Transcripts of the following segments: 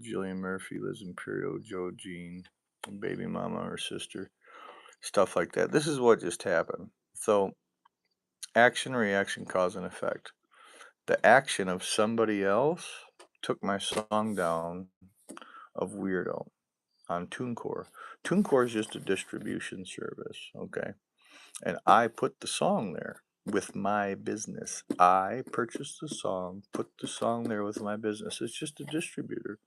Jillian Murphy, Liz Imperio, Joe Jean, baby mama or sister, stuff like that. This is what just happened. So, action, reaction, cause, and effect. The action of somebody else took my song down of Weirdo on TuneCore. TuneCore is just a distribution service, okay? And I put the song there with my business. I purchased the song, put the song there with my business. It's just a distributor.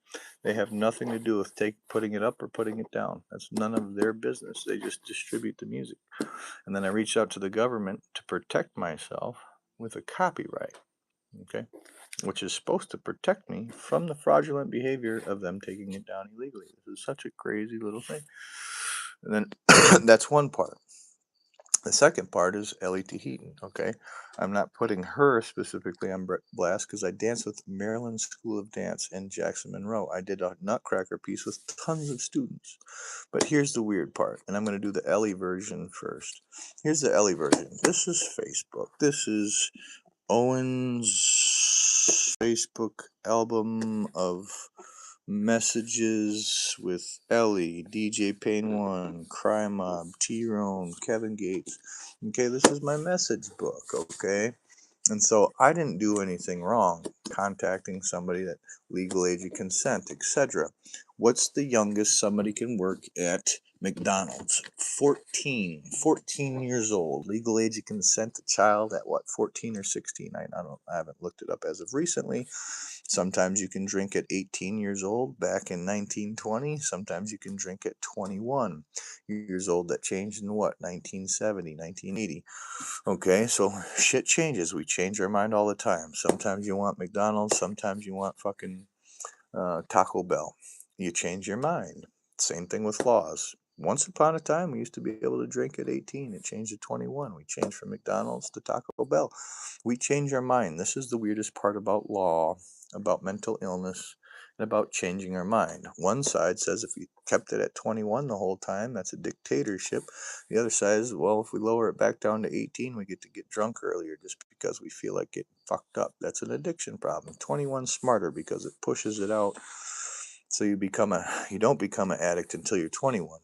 They have nothing to do with putting it up or putting it down. That's none of their business. They just distribute the music. And then I reached out to the government to protect myself with a copyright, okay, which is supposed to protect me from the fraudulent behavior of them taking it down illegally. This is such a crazy little thing. And then that's one part. The second part is Ellie Heaton, okay? I'm not putting her specifically on blast because I danced with Maryland School of Dance in Jackson Monroe. I did a Nutcracker piece with tons of students. But here's the weird part, and I'm going to do the Ellie version first. Here's the Ellie version. This is Facebook. This is Owen's Facebook album of messages with Ellie, DJ Payne 1, Crime Mob, T-Rone, Kevin Gates. Okay, this is my message book, okay? And so I didn't do anything wrong contacting somebody that legal age of consent, etc. What's the youngest somebody can work at McDonald's? 14 years old. Legal age of consent, a child at what, 14 or 16? I haven't looked it up as of recently. Sometimes you can drink at 18 years old back in 1920. Sometimes you can drink at 21 years old. That changed in what, 1970, 1980. Okay, so shit changes. We change our mind all the time. Sometimes you want McDonald's. Sometimes you want fucking Taco Bell. You change your mind. Same thing with laws. Once upon a time, we used to be able to drink at 18. It changed to 21. We changed from McDonald's to Taco Bell. We change our mind. This is the weirdest part about law, about mental illness, and about changing our mind. One side says if we kept it at 21 the whole time, that's a dictatorship. The other side is, well, if we lower it back down to 18, we get to get drunk earlier just because we feel like getting fucked up. That's an addiction problem. 21's smarter because it pushes it out. So you don't become an addict until you're 21.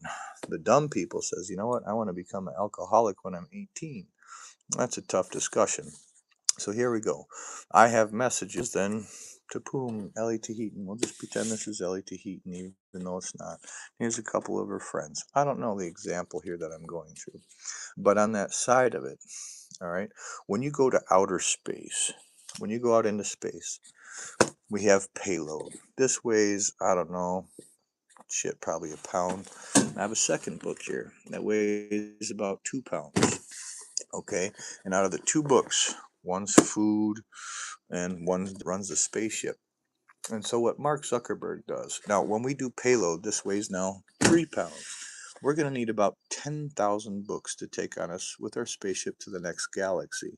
The dumb people says, you know what, I want to become an alcoholic when I'm 18. That's a tough discussion. So here we go. I have messages then to Poom, Ellie Heaton. We'll just pretend this is Ellie Heaton, even though it's not. Here's a couple of her friends. I don't know the example here that I'm going through. But on that side of it, all right, when you go to outer space, when you go out into space, we have payload. This weighs, I don't know, shit, probably a pound. I have a second book here that weighs about 2 pounds. Okay, and out of the two books, one's food and one runs the spaceship. And so what Mark Zuckerberg does, now when we do payload, this weighs now 3 pounds. We're going to need about 10,000 books to take on us with our spaceship to the next galaxy.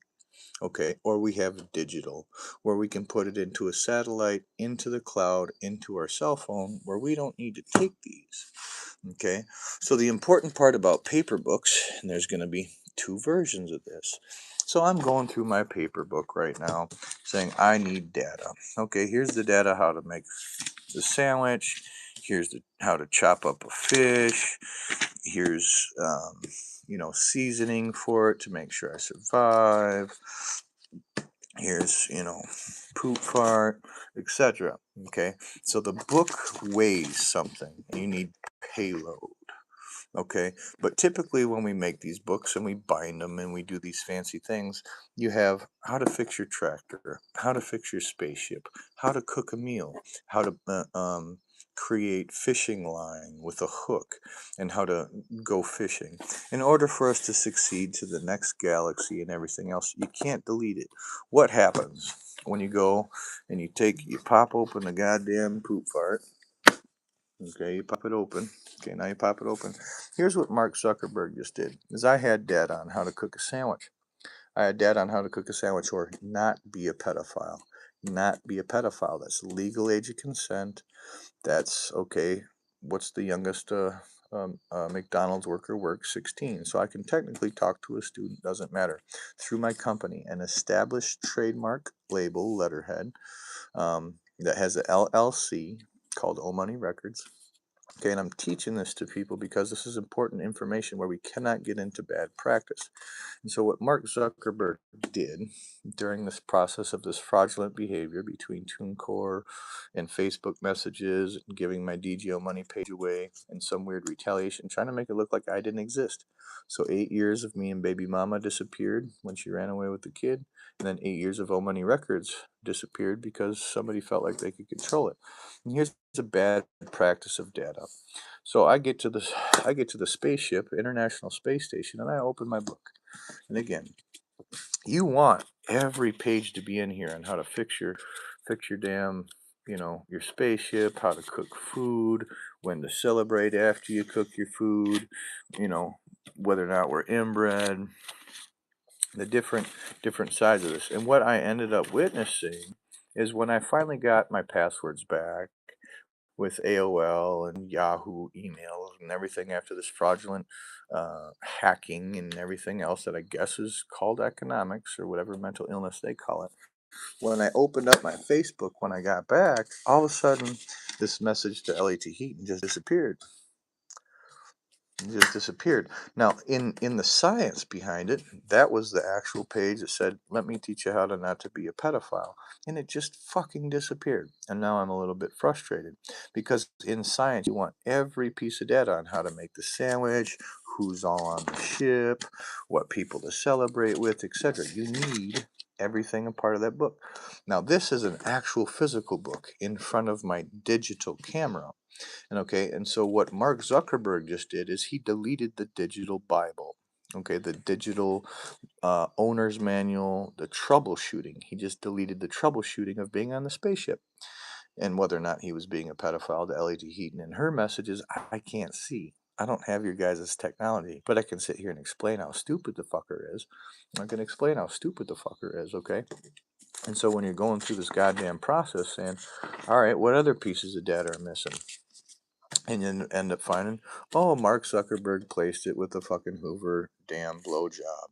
Okay, or we have digital, where we can put it into a satellite, into the cloud, into our cell phone, where we don't need to take these. Okay, so the important part about paper books, and there's going to be 2 versions of this. So I'm going through my paper book right now, saying I need data. Okay, here's the data how to make the sandwich. Here's how to chop up a fish. Here's seasoning for it to make sure I survive. Here's poop, fart, etc. Okay, so the book weighs something. You need payload. Okay, but typically when we make these books and we bind them and we do these fancy things, you have how to fix your tractor, how to fix your spaceship, how to cook a meal, how to create fishing line with a hook, and how to go fishing. In order for us to succeed to the next galaxy and everything else, you can't delete it. What happens when you go and you pop open a goddamn poop fart? Okay, you pop it open. Okay, now you pop it open. Here's what Mark Zuckerberg just did, is I had data on how to cook a sandwich. I had data on how to cook a sandwich or not be a pedophile. Not be a pedophile. That's legal age of consent. That's, okay, what's the youngest McDonald's worker works? 16. So I can technically talk to a student, doesn't matter, through my company, an established trademark label letterhead that has a LLC. called OmoneyRecords. Okay, and I'm teaching this to people because this is important information where we cannot get into bad practice. And so, what Mark Zuckerberg did during this process of this fraudulent behavior between TuneCore and Facebook messages and giving my DGO money page away and some weird retaliation, trying to make it look like I didn't exist. So, 8 years of me and baby mama disappeared when she ran away with the kid, and then 8 years of OmoneyRecords disappeared because somebody felt like they could control it. And here's a bad practice of data. So I get to the spaceship, International Space Station, and I open my book. And again, you want every page to be in here on how to fix your damn, your spaceship, how to cook food, when to celebrate after you cook your food, you know, whether or not we're inbred, the different sides of this. And what I ended up witnessing is when I finally got my passwords back with AOL and Yahoo emails and everything after this fraudulent hacking and everything else that I guess is called economics or whatever mental illness they call it. When I opened up my Facebook when I got back, all of a sudden this message to LAT Heaton just disappeared. It just disappeared. Now, in the science behind it, that was the actual page that said, "Let me teach you how to not to be a pedophile," and it just fucking disappeared. And now I'm a little bit frustrated because in science you want every piece of data on how to make the sandwich, who's all on the ship, what people to celebrate with, etc. You need everything a part of that book. Now, this is an actual physical book in front of my digital camera. And okay, and so what Mark Zuckerberg just did is he deleted the digital Bible. Okay, the digital owner's manual, the troubleshooting. He just deleted the troubleshooting of being on the spaceship. And whether or not he was being a pedophile to L.A.T. Heaton and her messages, I can't see. I don't have your guys' technology, but I can sit here and explain how stupid the fucker is. I can explain how stupid the fucker is, okay? And so when you're going through this goddamn process saying, all right, what other pieces of data are missing? And then end up finding, oh, Mark Zuckerberg placed it with the fucking Hoover damn blowjob.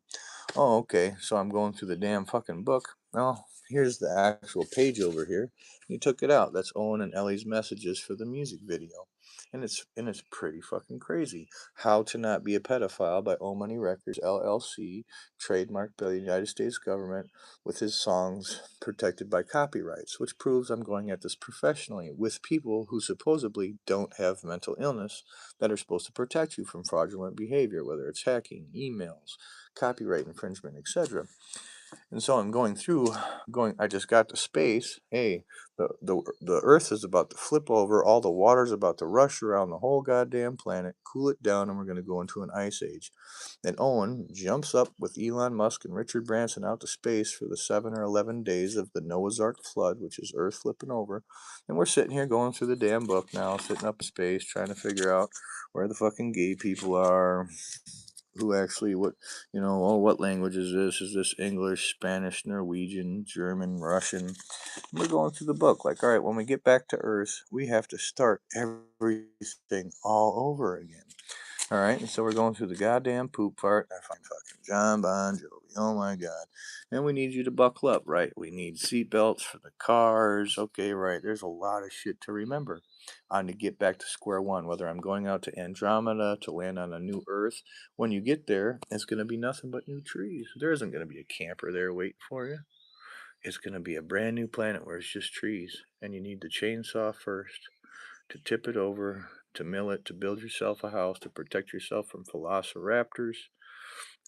Oh, okay. So I'm going through the damn fucking book. Well, here's the actual page over here. You took it out. That's Owen and Ellie's messages for the music video. And it's pretty fucking crazy. How to Not Be a Pedophile by OmoneyRecords LLC, trademarked by the United States government, with his songs protected by copyrights, which proves I'm going at this professionally with people who supposedly don't have mental illness that are supposed to protect you from fraudulent behavior, whether it's hacking, emails, copyright infringement, etc. And so I'm I just got to space. Hey, the Earth is about to flip over. All the water's about to rush around the whole goddamn planet, cool it down, and we're going to go into an ice age. Then Owen jumps up with Elon Musk and Richard Branson out to space for the 7 or 11 days of the Noah's Ark flood, which is Earth flipping over. And we're sitting here going through the damn book now, sitting up in space, trying to figure out where the fucking gay people are, who actually, what language is this? Is this English, Spanish, Norwegian, German, Russian? We're going through the book like, all right, when we get back to Earth, we have to start everything all over again. All right, and so we're going through the goddamn poop part. I find fucking John Bon Jovi. Oh my God. And we need you to buckle up, right? We need seatbelts for the cars. Okay, right. There's a lot of shit to remember on to get back to square one, whether I'm going out to Andromeda to land on a new Earth. When you get there, it's going to be nothing but new trees. There isn't going to be a camper there waiting for you. It's going to be a brand new planet where it's just trees. And you need the chainsaw first to tip it over, to mill it, to build yourself a house, to protect yourself from velociraptors,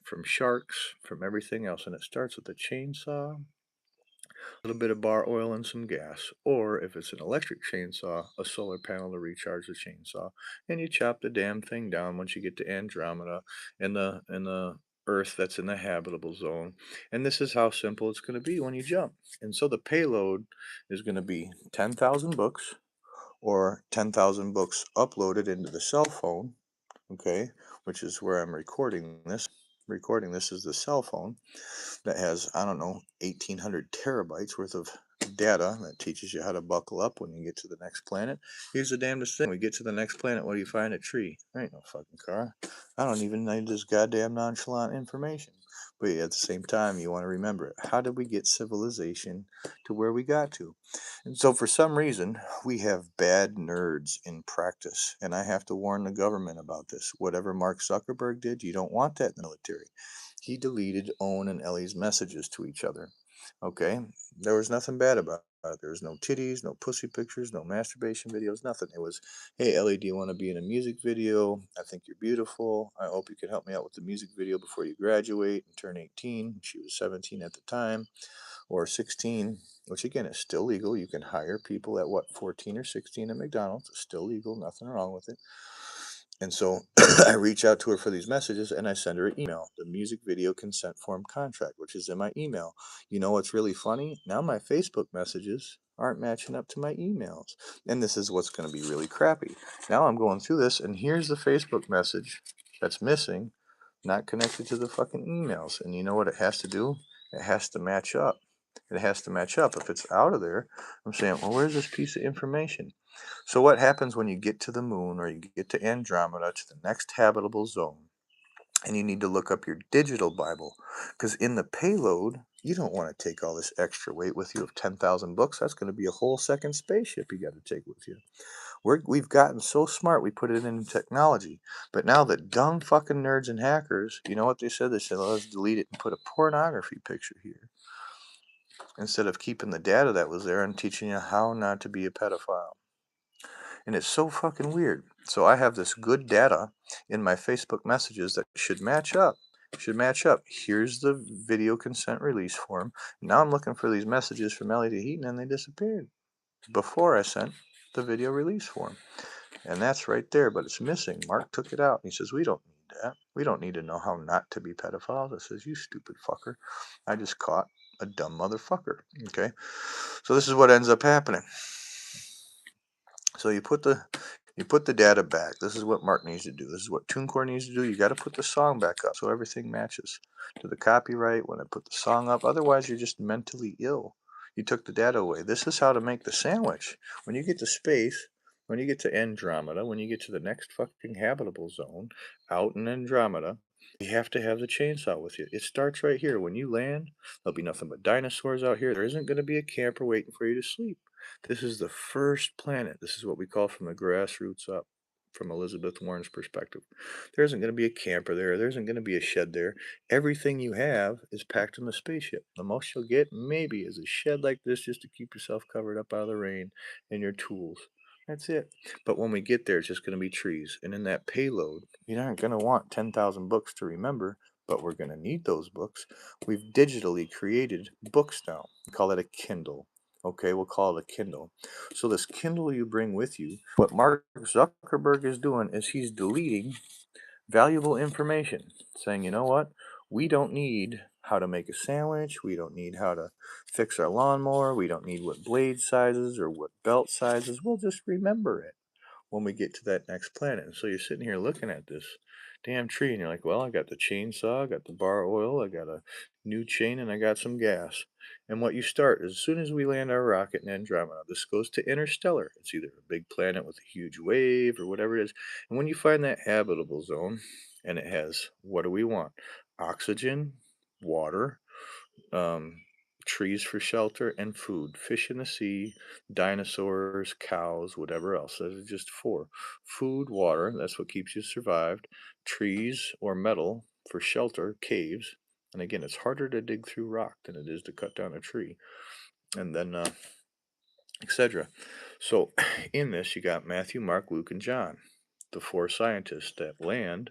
from sharks, from everything else. And it starts with a chainsaw, a little bit of bar oil and some gas. Or if it's an electric chainsaw, a solar panel to recharge the chainsaw. And you chop the damn thing down once you get to Andromeda and the Earth that's in the habitable zone. And this is how simple it's going to be when you jump. And so the payload is going to be 10,000 books, or 10,000 books uploaded into the cell phone, okay, which is where I'm recording this. Recording this is the cell phone that has, I don't know, 1,800 terabytes worth of data that teaches you how to buckle up when you get to the next planet. Here's the damnedest thing. We get to the next planet, what do you find? A tree. There ain't no fucking car. I don't even need this goddamn nonchalant information. But at the same time, you want to remember, how did we get civilization to where we got to? And so, for some reason, we have bad nerds in practice. And I have to warn the government about this. Whatever Mark Zuckerberg did, you don't want that in the military. He deleted Owen and Ellie's messages to each other. Okay? There was nothing bad about it. There was no titties, no pussy pictures, no masturbation videos, nothing. It was, hey, Ellie, do you want to be in a music video? I think you're beautiful. I hope you can help me out with the music video before you graduate and turn 18. She was 17 at the time, or 16, which again is still legal. You can hire people at what, 14 or 16 at McDonald's. It's still legal, nothing wrong with it. And so I reach out to her for these messages and I send her an email, the music video consent form contract, which is in my email. You know what's really funny? Now my Facebook messages aren't matching up to my emails. And this is what's going to be really crappy. Now I'm going through this and here's the Facebook message that's missing, not connected to the fucking emails. And you know what it has to do? It has to match up. It has to match up. If it's out of there, I'm saying, well, where's this piece of information? So what happens when you get to the moon or you get to Andromeda, to the next habitable zone, and you need to look up your digital Bible? Because in the payload, you don't want to take all this extra weight with you of 10,000 books. That's going to be a whole second spaceship you got to take with you. We've gotten so smart, we put it in technology. But now the dumb fucking nerds and hackers, you know what they said? They said, well, let's delete it and put a pornography picture here, instead of keeping the data that was there and teaching you how not to be a pedophile. And it's so fucking weird. So I have this good data in my Facebook messages that should match up. Here's the video consent release form. Now I'm looking for these messages from Ellie to Heaton and they disappeared before I sent the video release form. And that's right there, but it's missing. Mark took it out. He says, we don't need that. We don't need to know how not to be pedophiles. I says, you stupid fucker. I just caught a dumb motherfucker. Okay. So this is what ends up happening. So you put the data back. This is what Mark needs to do. This is what TuneCore needs to do. You got to put the song back up so everything matches to the copyright when I put the song up. Otherwise, you're just mentally ill. You took the data away. This is how to make the sandwich. When you get to space, when you get to Andromeda, when you get to the next fucking habitable zone out in Andromeda, you have to have the chainsaw with you. It starts right here. When you land, there'll be nothing but dinosaurs out here. There isn't going to be a camper waiting for you to sleep. This is the first planet. This is what we call from the grassroots up, from Elizabeth Warren's perspective. There isn't going to be a camper there. There isn't going to be a shed there. Everything you have is packed in the spaceship. The most you'll get maybe is a shed like this just to keep yourself covered up out of the rain and your tools. That's it. But when we get there, it's just going to be trees. And in that payload, you aren't going to want 10,000 books to remember, but we're going to need those books. We've digitally created books now. We call it a Kindle. Okay, we'll call it a Kindle. So this Kindle you bring with you, what Mark Zuckerberg is doing is he's deleting valuable information, saying, you know what? We don't need how to make a sandwich. We don't need how to fix our lawnmower. We don't need what blade sizes or what belt sizes. We'll just remember it when we get to that next planet. And so you're sitting here looking at this damn tree and you're like, well, I got the chainsaw, I got the bar oil, I got a new chain, and I got some gas. And what you start, as soon as we land our rocket in Andromeda, this goes to interstellar. It's either a big planet with a huge wave or whatever it is. And when you find that habitable zone, and it has, what do we want? Oxygen, water, um, trees for shelter, and food. Fish in the sea, dinosaurs, cows, whatever else. Those are just four. Food, water, that's what keeps you survived. Trees or metal for shelter, caves. And again, it's harder to dig through rock than it is to cut down a tree. And then, etc. So, in this, you got Matthew, Mark, Luke, and John, the four scientists that land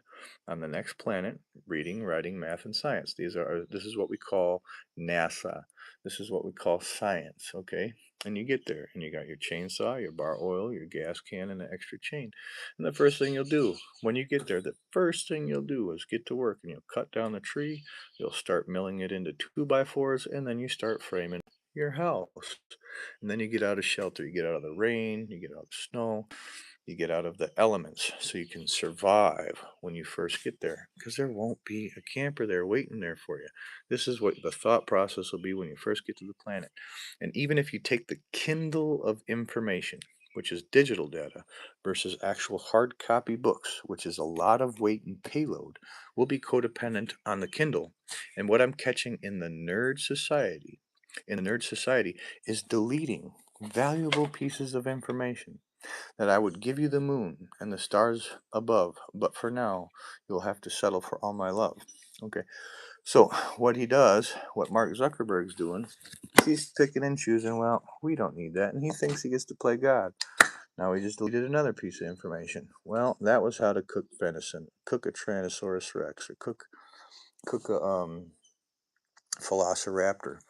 on the next planet, reading, writing, math, and science. This is what we call NASA. This is what we call science, okay? And you get there, and you got your chainsaw, your bar oil, your gas can, and an extra chain. And the first thing you'll do when you get there, the first thing you'll do is get to work, and you'll cut down the tree. You'll start milling it into 2x4s, and then you start framing your house. And then you get out of shelter. You get out of the rain, you get out of the snow, you get out of the elements so you can survive when you first get there, because there won't be a camper there waiting there for you. This is what the thought process will be when you first get to the planet. And even if you take the Kindle of information, which is digital data, versus actual hard copy books, which is a lot of weight and payload, will be codependent on the Kindle. And what I'm catching in the nerd society is deleting valuable pieces of information that I would give you the moon and the stars above, but for now, you'll have to settle for all my love. Okay, so what Mark Zuckerberg's doing, he's picking and choosing. Well, we don't need that, and he thinks he gets to play God. Now he just deleted another piece of information. Well, that was how to cook venison, cook a Tyrannosaurus Rex, or cook a Velociraptor.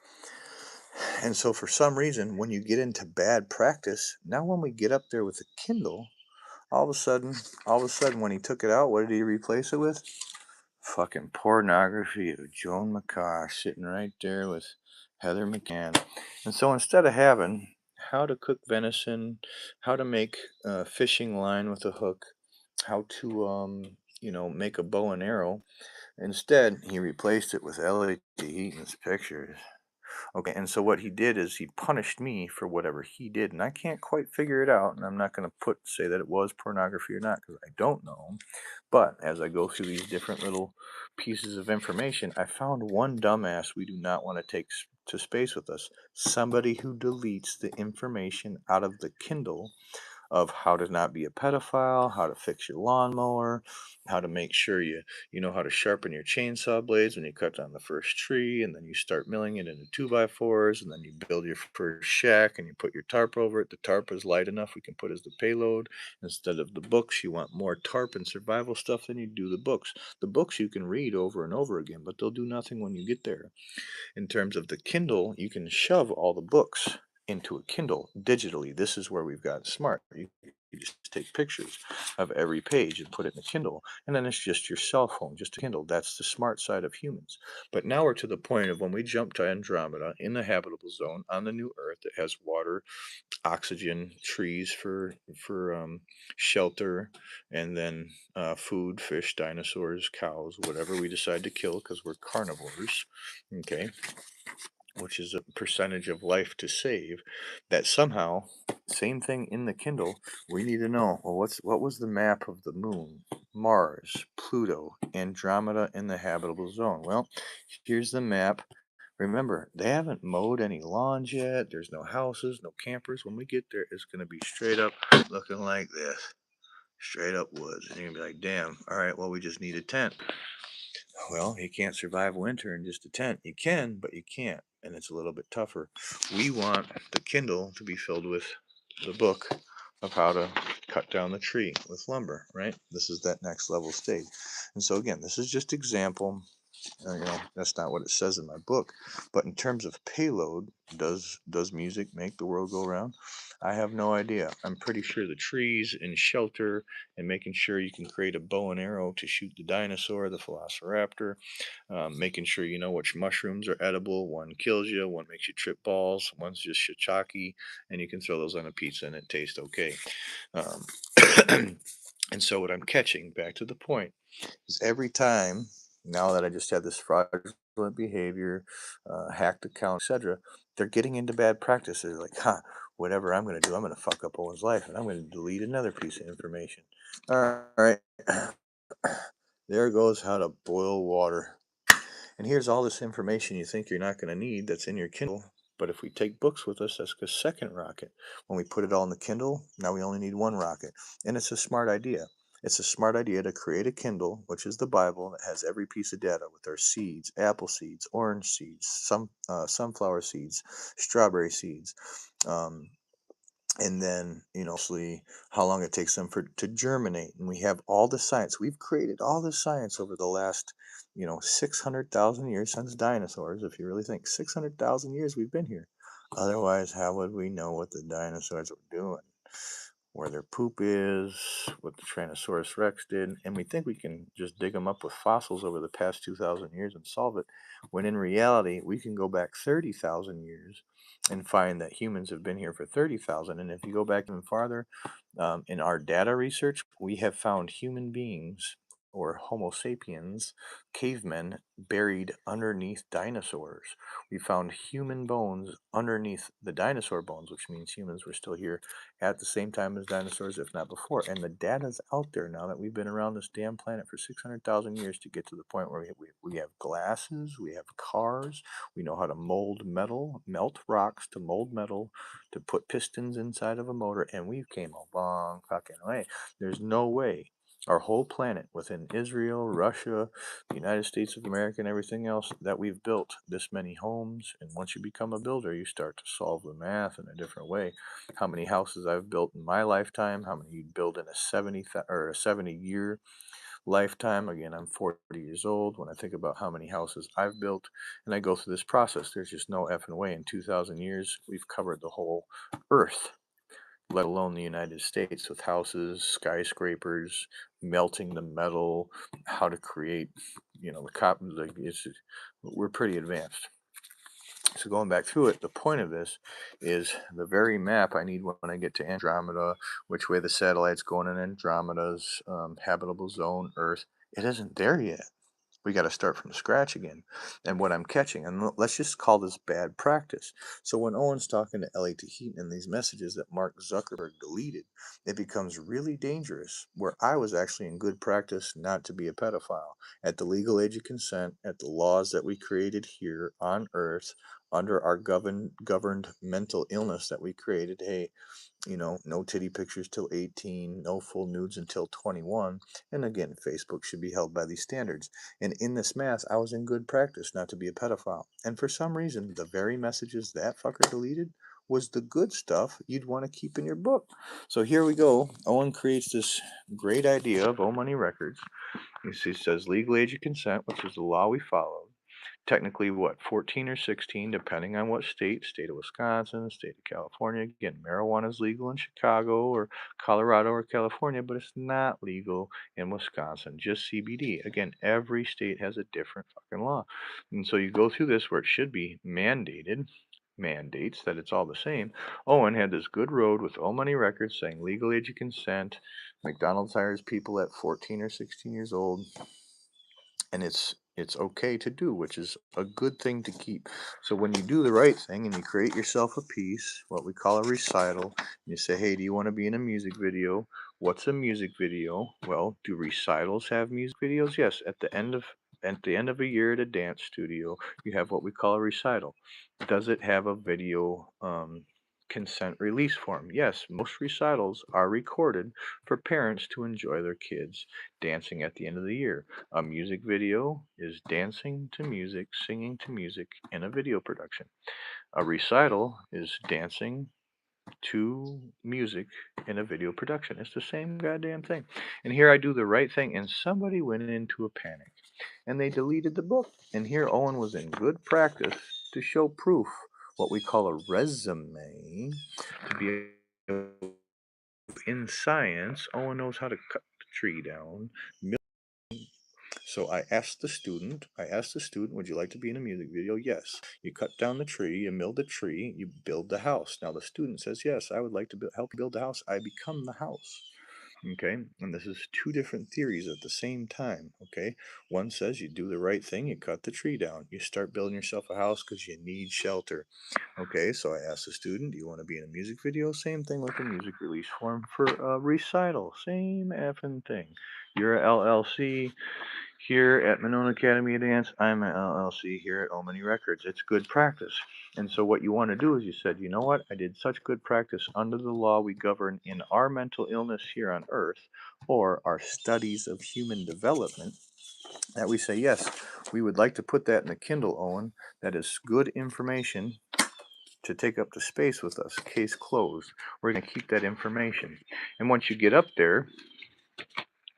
And so, for some reason, when you get into bad practice, now when we get up there with a Kindle, all of a sudden, when he took it out, what did he replace it with? Fucking pornography of Joan McCarr sitting right there with Heather McCann. And so instead of having how to cook venison, how to make a fishing line with a hook, how to make a bow and arrow, instead he replaced it with Elliot Eaton's pictures. Okay, and so what he did is he punished me for whatever he did, and I can't quite figure it out, and I'm not going to say that it was pornography or not because I don't know. But as I go through these different little pieces of information, I found one dumbass we do not want to take to space with us. Somebody who deletes the information out of the Kindle of how to not be a pedophile, how to fix your lawnmower, how to make sure you know how to sharpen your chainsaw blades when you cut down the first tree, and then you start milling it into 2x4s, and then you build your first shack and you put your tarp over it. The tarp is light enough we can put as the payload. Instead of the books, you want more tarp and survival stuff than you do the books. The books you can read over and over again, but they'll do nothing when you get there. In terms of the Kindle, you can shove all the books into a Kindle digitally. This is where we've gotten smart. You just take pictures of every page and put it in a Kindle, and then it's just your cell phone, just a Kindle. That's the smart side of humans. But now we're to the point of when we jump to Andromeda in the habitable zone on the new Earth that has water, oxygen, trees for shelter, and then food, fish, dinosaurs, cows, whatever we decide to kill because we're carnivores. Okay, which is a percentage of life to save, that somehow, same thing in the Kindle, we need to know, well, what was the map of the moon, Mars, Pluto, Andromeda, in the habitable zone? Well, here's the map. Remember, they haven't mowed any lawns yet. There's no houses, no campers. When we get there, it's going to be straight up looking like this. Straight up woods. And you're going to be like, damn, all right, well, we just need a tent. Well, you can't survive winter in just a tent. You can, but you can't, and it's a little bit tougher. We want the Kindle to be filled with the book of how to cut down the tree with lumber, right? This is that next level stage. And so again, this is just example. That's not what it says in my book. But in terms of payload, does music make the world go round? I have no idea. I'm pretty sure the trees and shelter and making sure you can create a bow and arrow to shoot the dinosaur, the velociraptor, making sure you know which mushrooms are edible. One kills you, one makes you trip balls, one's just shiitake, and you can throw those on a pizza and it tastes okay. Um, and so what I'm catching, back to the point, is every time, now that I just had this fraudulent behavior, hacked account, etc., they're getting into bad practice. They're like, whatever I'm going to do, I'm going to fuck up Owen's life, and I'm going to delete another piece of information. All right. There goes how to boil water. And here's all this information you think you're not going to need that's in your Kindle. But if we take books with us, that's the second rocket. When we put it all in the Kindle, now we only need one rocket. And it's a smart idea. It's a smart idea to create a Kindle, which is the Bible, that has every piece of data with our seeds, apple seeds, orange seeds, sunflower seeds, strawberry seeds, um, and then how long it takes them to germinate. And we have all the science. We've created all the science over the last 600,000 years since dinosaurs. If you really think 600,000 years we've been here, otherwise how would we know what the dinosaurs were doing, where their poop is, what the Tyrannosaurus Rex did? And we think we can just dig them up with fossils over the past 2,000 years and solve it, when in reality we can go back 30,000 years and find that humans have been here for 30,000. And if you go back even farther, in our data research, we have found human beings or Homo sapiens, cavemen buried underneath dinosaurs. We found human bones underneath the dinosaur bones, which means humans were still here at the same time as dinosaurs, if not before. And the data's out there now that we've been around this damn planet for 600,000 years to get to the point where we have glasses, we have cars, we know how to mold metal, melt rocks to mold metal, to put pistons inside of a motor, and we've came a long fucking way. There's no way our whole planet within Israel, Russia, the United States of America, and everything else that we've built this many homes. And once you become a builder, you start to solve the math in a different way. How many houses I've built in my lifetime, how many you'd build in a 70-year lifetime. Again, I'm 40 years old. When I think about how many houses I've built, and I go through this process, there's just no effing way. In 2,000 years, we've covered the whole earth, let alone the United States, with houses, skyscrapers, melting the metal, how to create, the copper. Like we're pretty advanced. So going back through it, the point of this is the very map I need when I get to Andromeda, which way the satellite's going in Andromeda's habitable zone, Earth. It isn't there yet. We got to start from scratch again. And what I'm catching, and let's just call this bad practice. So when Owen's talking to Ellie Tahiti in these messages that Mark Zuckerberg deleted, it becomes really dangerous. Where I was actually in good practice not to be a pedophile, at the legal age of consent, at the laws that we created here on Earth, under our governed mental illness that we created. Hey, no titty pictures till 18, no full nudes until 21. And again, Facebook should be held by these standards. And in this math, I was in good practice not to be a pedophile. And for some reason, the very messages that fucker deleted was the good stuff you'd want to keep in your book. So here we go. Owen creates this great idea of Money Records. He says legal age of consent, which is the law we followed. Technically, what, 14 or 16, depending on what state of Wisconsin, state of California. Again, marijuana is legal in Chicago or Colorado or California, but it's not legal in Wisconsin, just CBD. Again, every state has a different fucking law. And so you go through this where it should be mandates that it's all the same. Owen had this good road with OmoneyRecords saying legal age of consent. McDonald's hires people at 14 or 16 years old, and it's okay to do, which is a good thing to keep. So when you do the right thing and you create yourself a piece, what we call a recital, and you say, hey, do you want to be in a music video? What's a music video? Well, do recitals have music videos? Yes. At the end of a year at a dance studio, you have what we call a recital. Does it have a video consent release form? Yes, most recitals are recorded for parents to enjoy their kids dancing at the end of the year. A music video is dancing to music, singing to music in a video production. A recital is dancing to music in a video production. It's the same goddamn thing. And here I do the right thing, and somebody went into a panic and they deleted the book. And here Owen was in good practice to show proof, what we call a resume, to be in science. Owen knows how to cut the tree down. So I asked the student, would you like to be in a music video? Yes. You cut down the tree, you mill the tree, you build the house. Now the student says, yes, I would like to help build the house. I become the house. Okay, and this is two different theories at the same time. Okay, one says you do the right thing, you cut the tree down, you start building yourself a house because you need shelter. Okay, so I asked the student, do you want to be in a music video? Same thing with the music release form for a recital. Same effing thing. You're a LLC here at Monona Academy of Dance. I'm an LLC here at OmoneyRecords. It's good practice. And so what you want to do is you said, you know what? I did such good practice under the law we govern in our mental illness here on Earth, or our studies of human development, that we say, yes, we would like to put that in the Kindle, Owen. That is good information to take up to space with us. Case closed. We're going to keep that information. And once you get up there,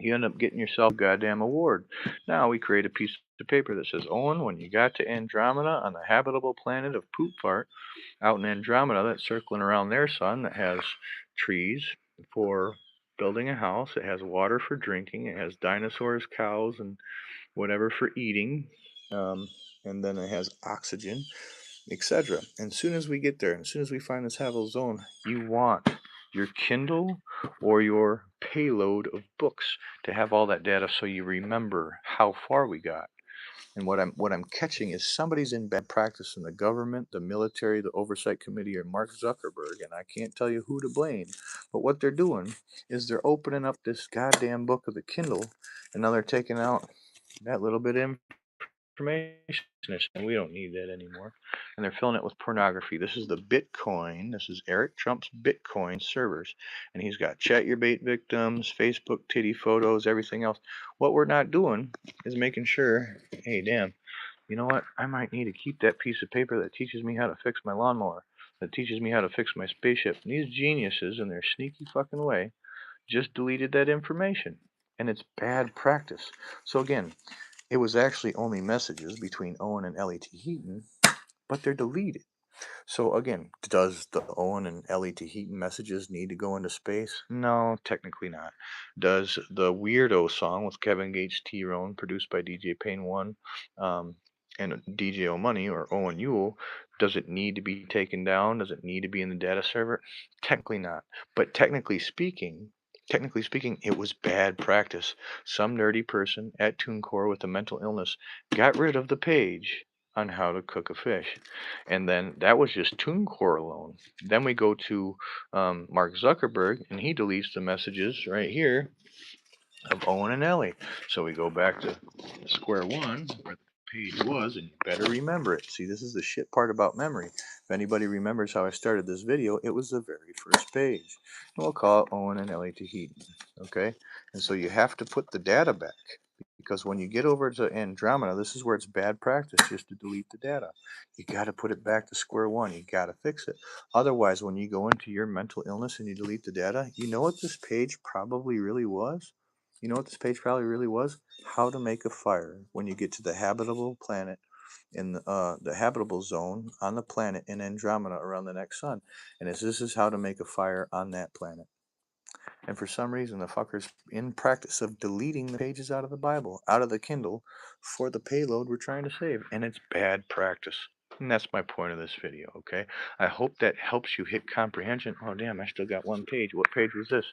you end up getting yourself a goddamn award. Now we create a piece of paper that says, Owen, when you got to Andromeda on the habitable planet of Poop Fart, out in Andromeda that's circling around their sun, that has trees for building a house, it has water for drinking, it has dinosaurs, cows, and whatever for eating, and then it has oxygen, etc. And as soon as we get there, and as soon as we find this habitable zone, you want your Kindle or your payload of books to have all that data so you remember how far we got. And what I'm catching is somebody's in bad practice in the government, the military, the oversight committee, or Mark Zuckerberg, and I can't tell you who to blame. But what they're doing is they're opening up this goddamn book of the Kindle, and now they're taking out that little bit of information, and we don't need that anymore. And they're filling it with pornography. This is the Bitcoin. This is Eric Trump's Bitcoin servers, and he's got chat your bait victims, Facebook titty photos, everything else. What we're not doing is making sure. Hey, damn. You know what? I might need to keep that piece of paper that teaches me how to fix my lawnmower, that teaches me how to fix my spaceship. And these geniuses, in their sneaky fucking way, just deleted that information. And it's bad practice. So again, it was actually only messages between Owen and L.E.T. Heaton, but they're deleted. So again, does the Owen and L.E.T. Heaton messages need to go into space? No, technically not. Does the Weirdo song with Kevin Gates, T-Rone, produced by DJ Payne 1, and DJ O'Money or Owen Yule, does it need to be taken down? Does it need to be in the data server? Technically not. But technically speaking, it was bad practice. Some nerdy person at TuneCore with a mental illness got rid of the page on how to cook a fish. And then that was just TuneCore alone. Then we go to Mark Zuckerberg, and he deletes the messages right here of Owen and Ellie. So we go back to square one, where the page was, and you better remember it. See, this is the shit part about memory. If anybody remembers how I started this video, it was the very first page. And we'll call it Owen and Ellie Tahiti. Okay? And so you have to put the data back. Because when you get over to Andromeda, this is where it's bad practice just to delete the data. You got to put it back to square one. You got to fix it. Otherwise, when you go into your mental illness and you delete the data, you know what this page probably really was? You know what this page probably really was? How to make a fire when you get to the habitable planet in the habitable zone on the planet in Andromeda around the next sun. And this is how to make a fire on that planet. And for some reason, the fucker's in practice of deleting the pages out of the Bible, out of the Kindle, for the payload we're trying to save. And it's bad practice. And that's my point of this video, okay? I hope that helps you hit comprehension. Oh, damn, I still got one page. What page was this?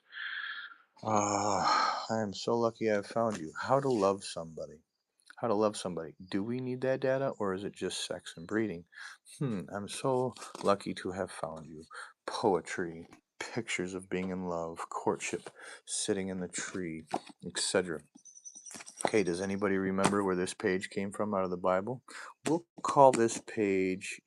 I am so lucky I've found you. How to love somebody. How to love somebody. Do we need that data, or is it just sex and breeding? I'm so lucky to have found you. Poetry, pictures of being in love, courtship, sitting in the tree, etc. Okay, does anybody remember where this page came from out of the Bible? We'll call this page,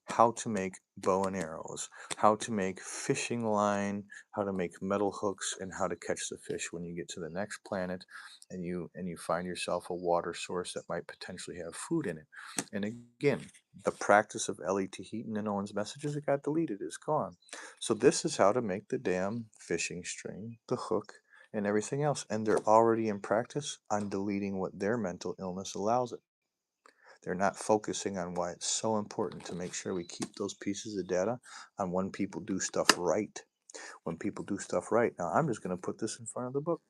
how to make bow and arrows, how to make fishing line, how to make metal hooks, and how to catch the fish when you get to the next planet and you find yourself a water source that might potentially have food in it. And again, the practice of L.E.T. Heaton and Owen's messages, it got deleted, is gone. So this is how to make the damn fishing string, the hook, and everything else. And they're already in practice on deleting what their mental illness allows it. They're not focusing on why it's so important to make sure we keep those pieces of data on when people do stuff right. When people do stuff right. Now, I'm just going to put this in front of the book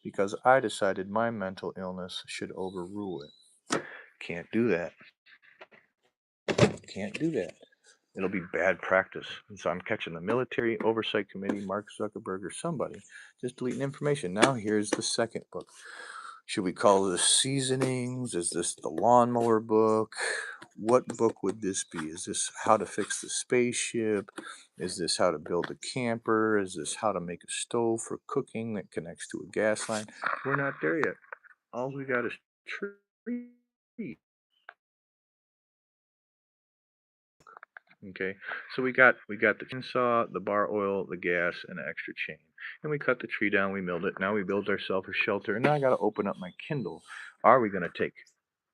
because I decided my mental illness should overrule it. Can't do that. Can't do that. It'll be bad practice. And so I'm catching the military oversight committee, Mark Zuckerberg, or somebody just deleting information. Now here's the second book. Should we call this seasonings? Is this the lawnmower book? What book would this be? Is this how to fix the spaceship? Is this how to build a camper? Is this how to make a stove for cooking that connects to a gas line? We're not there yet. All we got is tree. Okay, so we got the chainsaw, the bar oil, the gas, and an extra chain. And we cut the tree down, we milled it. Now we build ourselves a shelter. And now I got to open up my Kindle. Are we going to take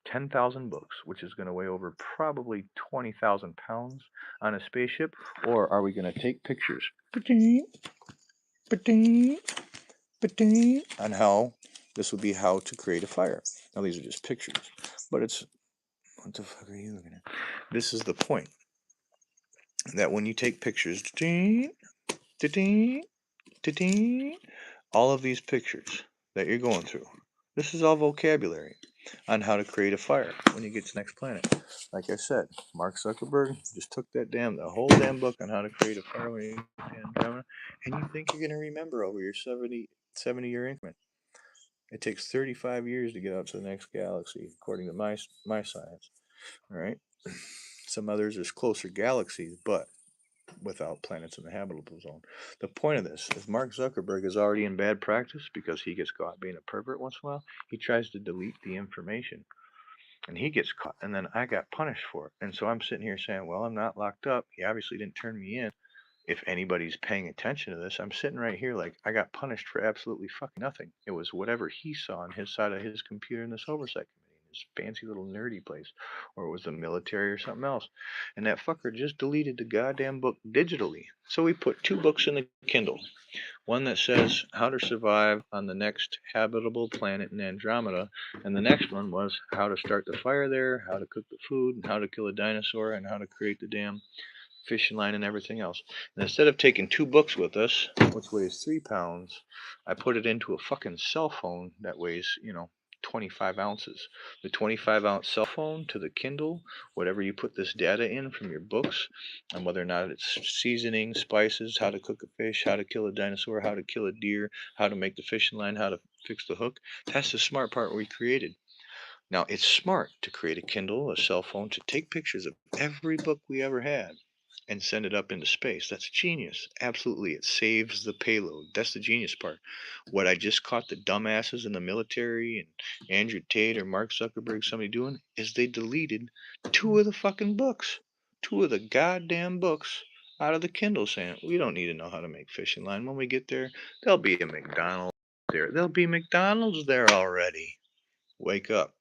10,000 books, which is going to weigh over probably 20,000 pounds on a spaceship? Or are we going to take pictures on how this would be how to create a fire? Now these are just pictures, but it's, what the fuck are you looking at? This is the point. That when you take pictures, all of these pictures that you're going through, this is all vocabulary. on how to create a fire when you get to the next planet. Like I said, Mark Zuckerberg just took the whole damn book on how to create a fire when you get to Andromeda, and you think you're going to remember over your 70-year increment. It takes 35 years to get out to the next galaxy, according to my science. All right. Some others is closer galaxies, but without planets in the habitable zone. The point of this is Mark Zuckerberg is already in bad practice because he gets caught being a pervert once in a while. He tries to delete the information and he gets caught, and then I got punished for it. And so I'm sitting here saying, well, I'm not locked up. He obviously didn't turn me in. If anybody's paying attention to this, I'm sitting right here like I got punished for absolutely fucking nothing. It was whatever he saw on his side of his computer in this oversight committee, in his fancy little nerdy place, or it was the military or something else. And that fucker just deleted the goddamn book digitally. So we put 2 books in the Kindle. One that says how to survive on the next habitable planet in Andromeda, and the next one was how to start the fire there, how to cook the food, and how to kill a dinosaur, and how to create the damn fishing line and everything else. And instead of taking 2 books with us, which weighs 3 pounds, I put it into a fucking cell phone that weighs, 25 ounces. The 25-ounce cell phone to the Kindle, whatever you put this data in from your books, and whether or not it's seasoning, spices, how to cook a fish, how to kill a dinosaur, how to kill a deer, how to make the fishing line, how to fix the hook, that's the smart part we created. Now, it's smart to create a Kindle, a cell phone, to take pictures of every book we ever had and send it up into space. That's genius. Absolutely. It saves the payload. That's the genius part. What I just caught the dumbasses in the military and Andrew Tate or Mark Zuckerberg, somebody doing, is they deleted 2 of the fucking books. 2 of the goddamn books out of the Kindle, saying, we don't need to know how to make fishing line. When we get there, there'll be a McDonald's there. There'll be McDonald's there already. Wake up.